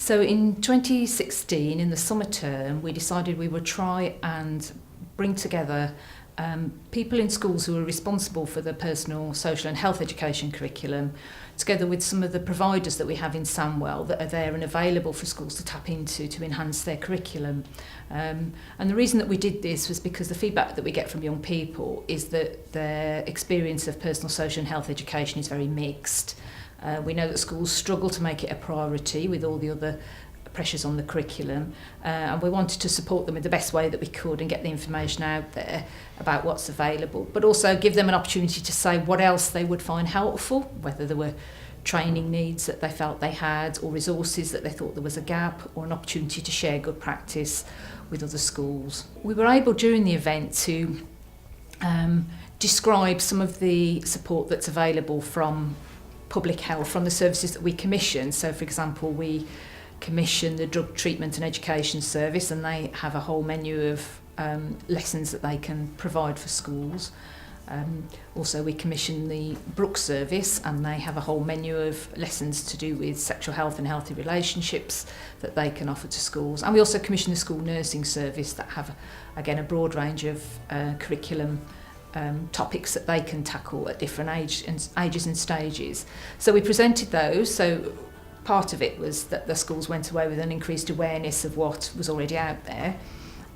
So in 2016, in the summer term, we decided we would try and bring together people in schools who are responsible for the personal, social and health education curriculum, together with some of the providers that we have in Sandwell that are there and available for schools to tap into to enhance their curriculum. And the reason that we did this was because the feedback that we get from young people is that their experience of personal, social and health education is very mixed. We know that schools struggle to make it a priority with all the other pressures on the curriculum, and we wanted to support them in the best way that we could and get the information out there about what's available, but also give them an opportunity to say what else they would find helpful, whether there were training needs that they felt they had or resources that they thought there was a gap, or an opportunity to share good practice with other schools. We were able during the event to describe some of the support that's available from public health, from the services that we commission. So for example, we commission the Drug Treatment and Education Service, and they have a whole menu of lessons that they can provide for schools. Also we commission the Brooks Service, and they have a whole menu of lessons to do with sexual health and healthy relationships that they can offer to schools. And we also commission the School Nursing Service that have, again, a broad range of curriculum topics that they can tackle at different ages and stages. So we presented those. So part of it was that the schools went away with an increased awareness of what was already out there,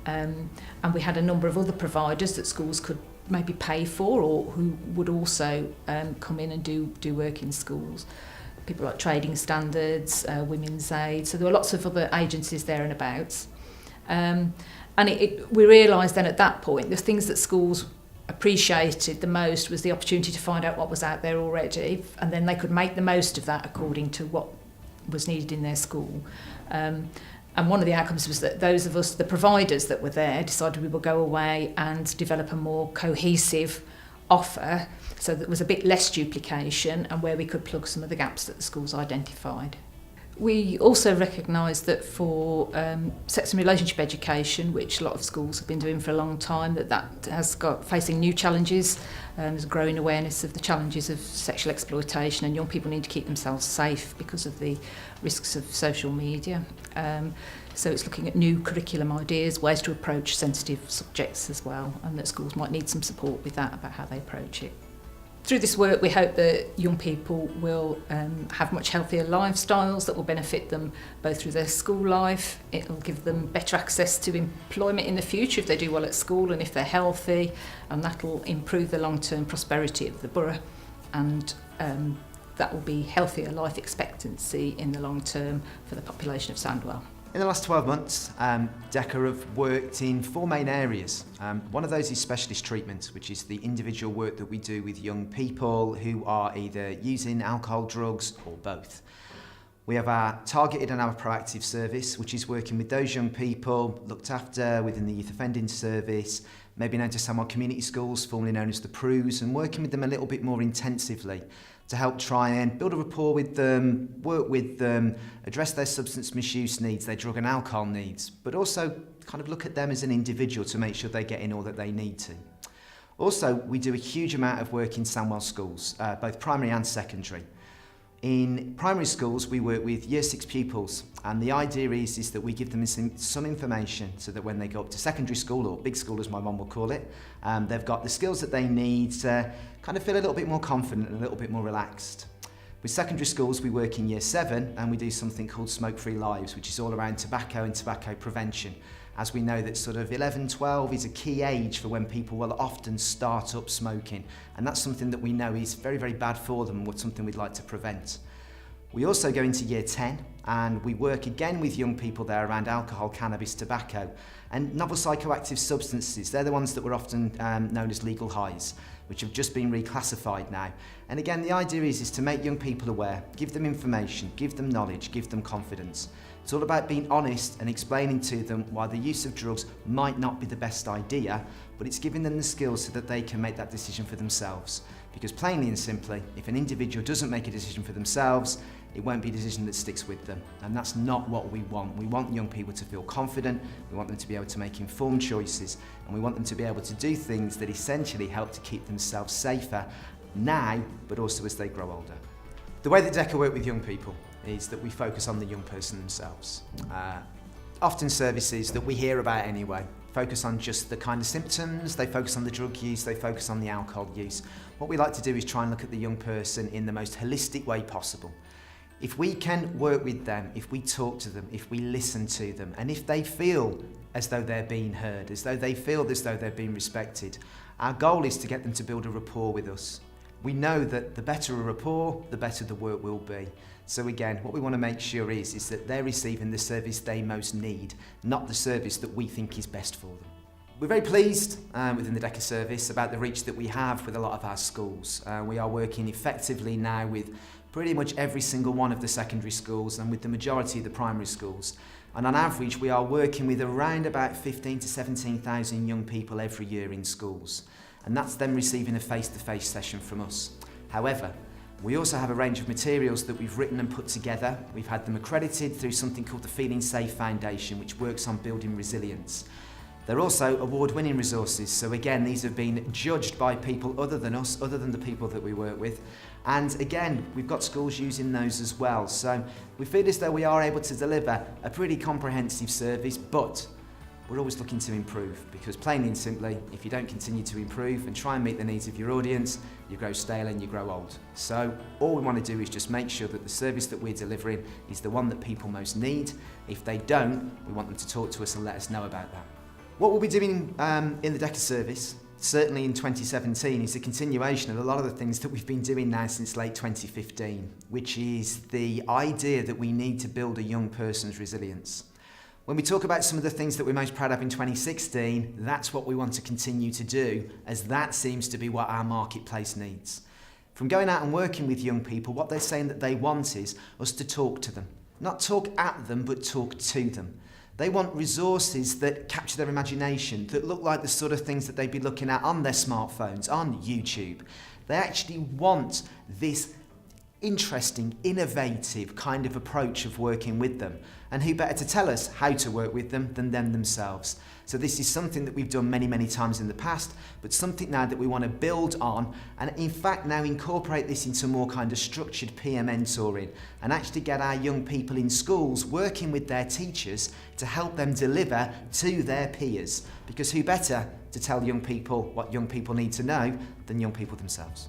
and we had a number of other providers that schools could maybe pay for, or who would also come in and do work in schools. People like Trading Standards, Women's Aid, so there were lots of other agencies there and about. And we realised then at that point the things that schools appreciated the most was the opportunity to find out what was out there already, and then they could make the most of that according to what was needed in their school. And one of the outcomes was that those of us, the providers that were there, decided we would go away and develop a more cohesive offer, so that there was a bit less duplication and where we could plug some of the gaps that the schools identified. We also recognised that for sex and relationship education, which a lot of schools have been doing for a long time, that has got facing new challenges. There's a growing awareness of the challenges of sexual exploitation, and young people need to keep themselves safe because of the risks of social media. So it's looking at new curriculum ideas, ways to approach sensitive subjects as well, and that schools might need some support with that about how they approach it. Through this work, we hope that young people will have much healthier lifestyles that will benefit them both through their school life. It will give them better access to employment in the future if they do well at school and if they're healthy, and that will improve the long-term prosperity of the borough, and that will be healthier life expectancy in the long term for the population of Sandwell. In the last 12 months, DECA have worked in 4 main areas. One of those is specialist treatment, which is the individual work that we do with young people who are either using alcohol, drugs, or both. We have our targeted and our proactive service, which is working with those young people looked after within the youth offending service, maybe known to some of our community schools, formerly known as the PRUs, and working with them a little bit more intensively to help try and build a rapport with them, work with them, address their substance misuse needs, their drug and alcohol needs, but also kind of look at them as an individual to make sure they're getting all that they need to. Also, we do a huge amount of work in Sandwell schools, both primary and secondary. In primary schools, we work with Year 6 pupils, and the idea is that we give them some information so that when they go up to secondary school, or big school as my mum will call it, they've got the skills that they need to kind of feel a little bit more confident and a little bit more relaxed. With secondary schools, we work in Year 7, and we do something called Smoke-Free Lives, which is all around tobacco and tobacco prevention, as we know that sort of 11, 12 is a key age for when people will often start up smoking, and that's something that we know is very, very bad for them, and something we'd like to prevent. We also go into Year 10, and we work again with young people there around alcohol, cannabis, tobacco, and novel psychoactive substances. They're the ones that were often known as legal highs, which have just been reclassified now. And again, the idea is to make young people aware, give them information, give them knowledge, give them confidence. It's all about being honest and explaining to them why the use of drugs might not be the best idea, but it's giving them the skills so that they can make that decision for themselves. Because plainly and simply, if an individual doesn't make a decision for themselves, it won't be a decision that sticks with them. And that's not what we want. We want young people to feel confident, we want them to be able to make informed choices, and we want them to be able to do things that essentially help to keep themselves safer now, but also as they grow older. The way that DECA work with young people is that we focus on the young person themselves. Often services that we hear about anyway focus on just the kind of symptoms, they focus on the drug use, they focus on the alcohol use. What we like to do is try and look at the young person in the most holistic way possible. If we can work with them, if we talk to them, if we listen to them, and if they feel as though they're being heard, as though they feel as though they're being respected, our goal is to get them to build a rapport with us. We know that the better a rapport, the better the work will be. So again, what we want to make sure is that they're receiving the service they most need, not the service that we think is best for them. We're very pleased within the DECA service about the reach that we have with a lot of our schools. We are working effectively now with pretty much every single one of the secondary schools and with the majority of the primary schools. And on average, we are working with around about 15 to 17,000 young people every year in schools. And that's them receiving a face-to-face session from us. However, we also have a range of materials that we've written and put together. We've had them accredited through something called the Feeling Safe Foundation, which works on building resilience. They're also award-winning resources, so again, these have been judged by people other than us, other than the people that we work with. And again, we've got schools using those as well. So we feel as though we are able to deliver a pretty comprehensive service, but we're always looking to improve, because plainly and simply, if you don't continue to improve and try and meet the needs of your audience, you grow stale and you grow old. So all we want to do is just make sure that the service that we're delivering is the one that people most need. If they don't, we want them to talk to us and let us know about that. What we'll be doing in the DECA service, certainly in 2017, is a continuation of a lot of the things that we've been doing now since late 2015, which is the idea that we need to build a young person's resilience. When we talk about some of the things that we're most proud of in 2016, that's what we want to continue to do, as that seems to be what our marketplace needs. From going out and working with young people, what they're saying that they want is us to talk to them. Not talk at them, but talk to them. They want resources that capture their imagination, that look like the sort of things that they'd be looking at on their smartphones, on YouTube. They actually want this interesting, innovative kind of approach of working with them. And who better to tell us how to work with them than them themselves? So this is something that we've done many, many times in the past, but something now that we want to build on, and in fact now incorporate this into more kind of structured peer mentoring, and actually get our young people in schools working with their teachers to help them deliver to their peers. Because who better to tell young people what young people need to know than young people themselves?